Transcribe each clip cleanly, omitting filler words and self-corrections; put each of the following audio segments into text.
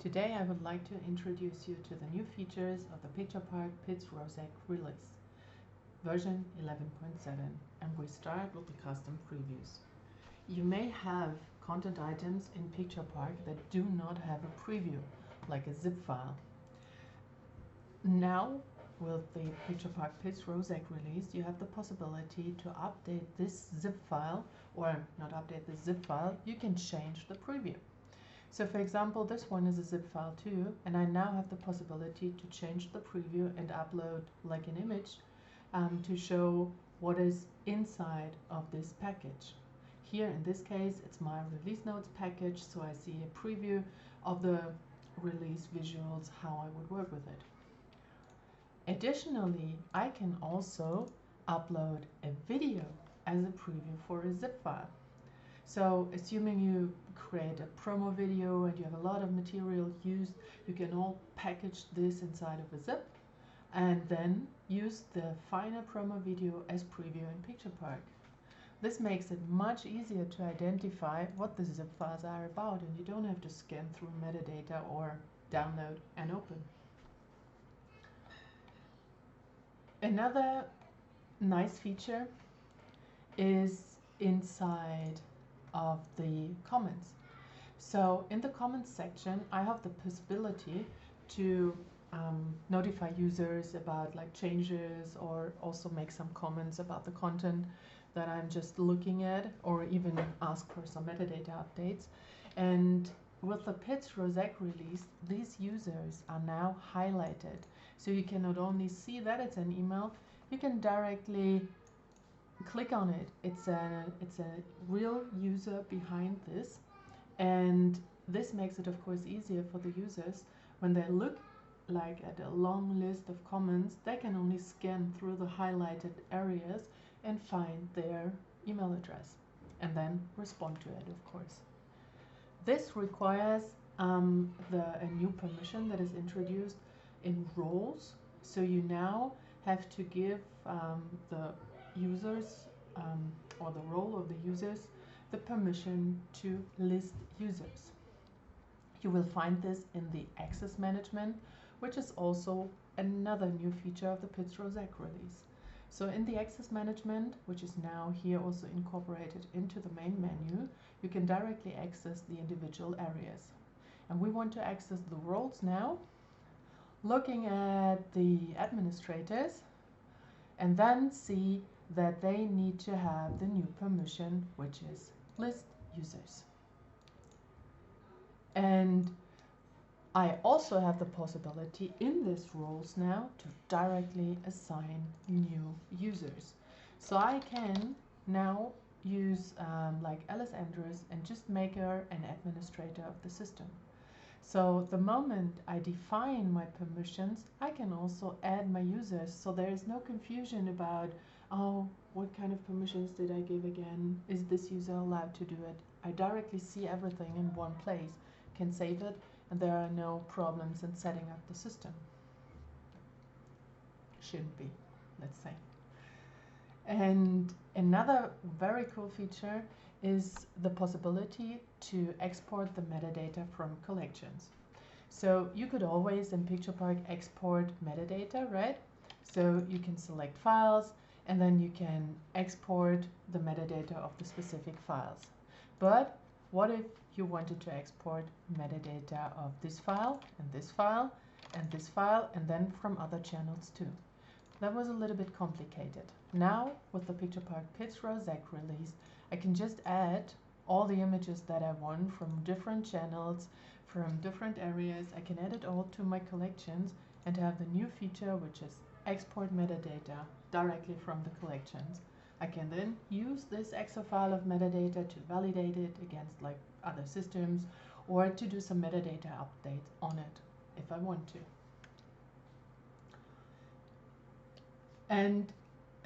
Today I would like to introduce you to the new features of the Picturepark Roseg release, version 11.7, and we start with the custom previews. You may have content items in Picturepark that do not have a preview, like a zip file. Now, with the Picturepark Roseg release, you have the possibility to update this zip file, or not update the zip file, you can change the preview. So for example, this one is a zip file too, and I now have the possibility to change the preview and upload like an image to show what is inside of this package. Here in this case, it's my release notes package, so I see a preview of the release visuals, how I would work with it. Additionally, I can also upload a video as a preview for a zip file. So assuming you create a promo video and you have a lot of material used, you can all package this inside of a zip and then use the final promo video as preview in Picturepark. This makes it much easier to identify what the zip files are about, and you don't have to scan through metadata or download and open. Another nice feature is inside of the comments. So in the comments section, I have the possibility to notify users about like changes, or also make some comments about the content that I'm just looking at, or even ask for some metadata updates. And with the Roseg release, these users are now highlighted. So you can not only see that it's an email, you can directly click on it. It's a real user behind this, and this makes it of course easier for the users when they look like at a long list of comments. They can only scan through the highlighted areas and find their email address and then respond to it, of course. This requires a new permission that is introduced in roles. So you now have to give the users or the role of the users the permission to list users. You will find this in the access management, which is also another new feature of the Roseg release. So in the access management, which is now here also incorporated into the main menu, you can directly access the individual areas. And we want to access the roles now, looking at the administrators, and then see that they need to have the new permission, which is list users. And I also have the possibility in this roles now to directly assign new users. So I can now use like Alice Andrews and just make her an administrator of the system. So the moment I define my permissions, I can also add my users, so there is no confusion about, oh, what kind of permissions did I give again? Is this user allowed to do it? I directly see everything in one place, can save it, and there are no problems in setting up the system. Shouldn't be, let's say. And another very cool feature is the possibility to export the metadata from collections. So you could always in Picturepark export metadata, right? So you can select files and then you can export the metadata of the specific files. But what if you wanted to export metadata of this file and this file and this file, and then from other channels too? That was a little bit complicated. Now, with the Picturepark Roseg release, I can just add all the images that I want from different channels, from different areas. I can add it all to my collections and have the new feature, which is export metadata directly from the collections. I can then use this Excel file of metadata to validate it against like other systems, or to do some metadata updates on it if I want to. And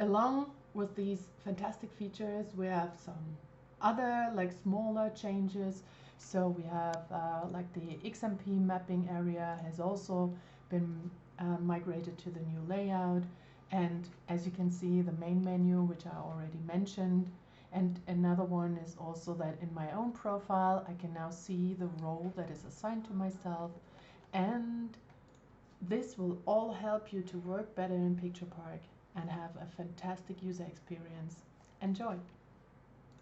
along with these fantastic features, we have some other like smaller changes. So we have like the XMP mapping area has also been migrated to the new layout. And as you can see, the main menu, which I already mentioned, And another one is also that in my own profile, I can now see the role that is assigned to myself. And this will all help you to work better in Picturepark and have a fantastic user experience. Enjoy!